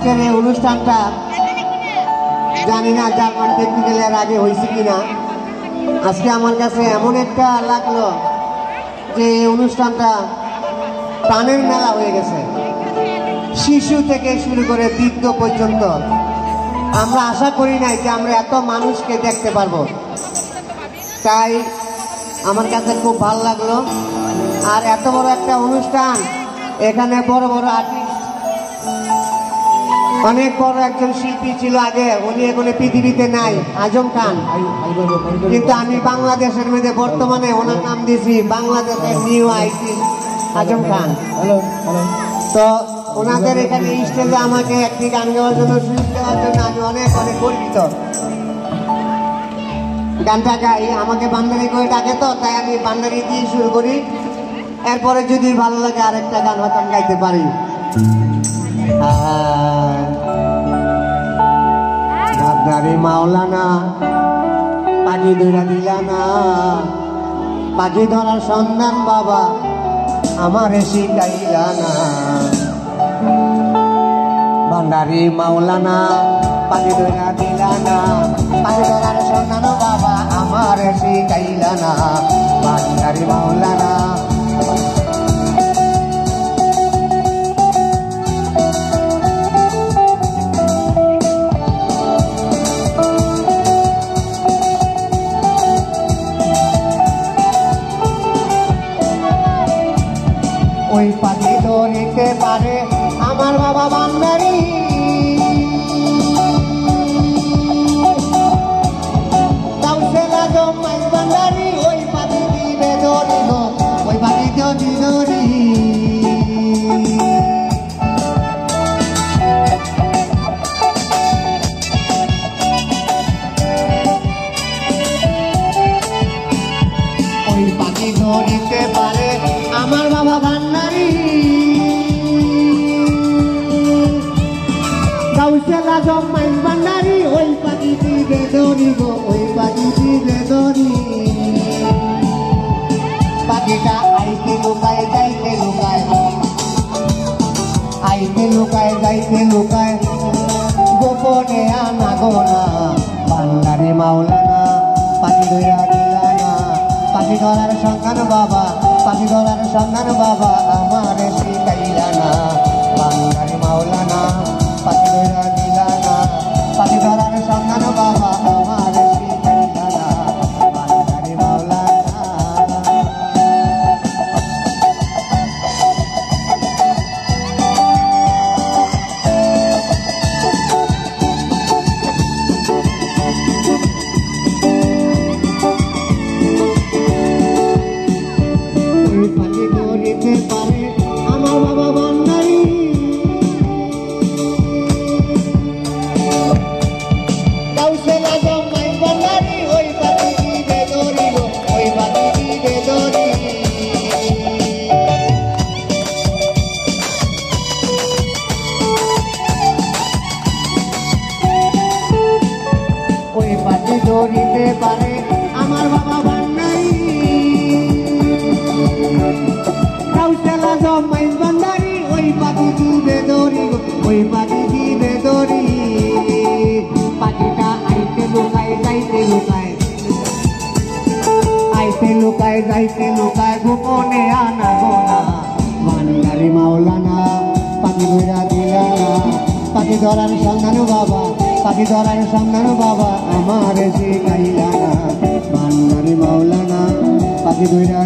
আজকের এই অনুষ্ঠানটা জানি না জার্মান টেকনিক্যালের আগে হয়েছে কিনা। আজকে আমার কাছে এমন একটা লাগলো যে এই অনুষ্ঠানটা প্রাণের মেলা হয়ে গেছে, শিশু থেকে শুরু করে বৃদ্ধ পর্যন্ত। আমরা আশা করি নাই যে আমরা এত মানুষকে দেখতে পারবো, তাই আমার কাছে খুব ভালো লাগলো। আর এত বড় একটা অনুষ্ঠান, এখানে বড় বড় আর্টিস্ট, অনেক বড় একজন শিল্পী ছিল আগে, উনি এখন পৃথিবীতে নাই, আজম খান। কিন্তু আমি বাংলাদেশের মধ্যে বর্তমানে ওনার নাম দিয়েছি বাংলাদেশের নিউ আইটি আজম খান। তো ওনাদের এখানে স্টেজে আমাকে একটি গান গাওয়ার জন্য সুযোগ দেওয়ার জন্য আমি অনেক অনেক গর্বিত। গানটা গাই, আমাকে বান্দারি করে ডাকে, তো তাই আমি বান্দারি দিয়ে শুরু করি। এরপরে যদি ভালো লাগে আরেকটা গান হয়তো আমি গাইতে পারি। ভাবনারে মাওলানা পাখি ধরা দিলানা, পাখি ধরার সন্ধান বাবা আমার শিখাইলানা। ভান্ডারি মাওলানা পাখি ধরা দিলানা, পাখি ধরার সন্ধান বাবা আমার শিখাইলানা। ভান্ডারি মাওলানা ওই পাখি ধরিতে পারে আমার বাবা বান্দারি, কাউসেলা জমাই বান্দারি, ওই পাখি দিবে ধরিব, ওই পাখি যদি ধরি। ওই পাখি ধরিতে পারে আমার বাবা ভান্ডারি, কাউসেলা জমাই ভান্ডারি, ওই পাখি দিবে ধরি গো, ওই পাখি দিবে ধরি। পাখিটা আইতে লুকায় যাইতে লুকায়, আইতে লুকায় যাইতে লুকায়, গোপনে আনা গোনা। ভান্ডারি মাওলানা পাখি ধরা দিলানা, পাখি ধরার সন্ধান বাবা, পাখি ধরার সন্ধান বাবা আমার শিখাইলানা। ভান্ডারি মাওলানা পাখি ধরা দিলানা, পাখি ধরার সন্ধান বাবা আমার শিখাইলানা। ভান্ডারি মাওলানা পাখি ধরিতে পারে আমার বাবা ভান্ডারি, কাউসেলা জমাই ভান্ডারি, ওই পাখি দিবে ধরি গো, ওই পাখি দিবে ধরি। ওই পাখি ধরিতে পারে আমার বাবা ভান্ডারি, কাউসেলা জমাই ভান্ডারি, ওই পাখি দিবে ধরি গো, ওই পাখি দিবে ধরি। পাখিটা আইতে লুকায় যাইতে লুকায়, আইতে লুকায় যাইতে লুকায়, গোপনে আনা গোনা। ভান্ডারি মাওলানা পাখি ধরা দিলানা, পাখি ধরার সন্ধান বাবা, পাখি ধরার সন্ধান বাবা আমার শিখাইলানা। ভান্ডারি মাওলানা পাখি ধরা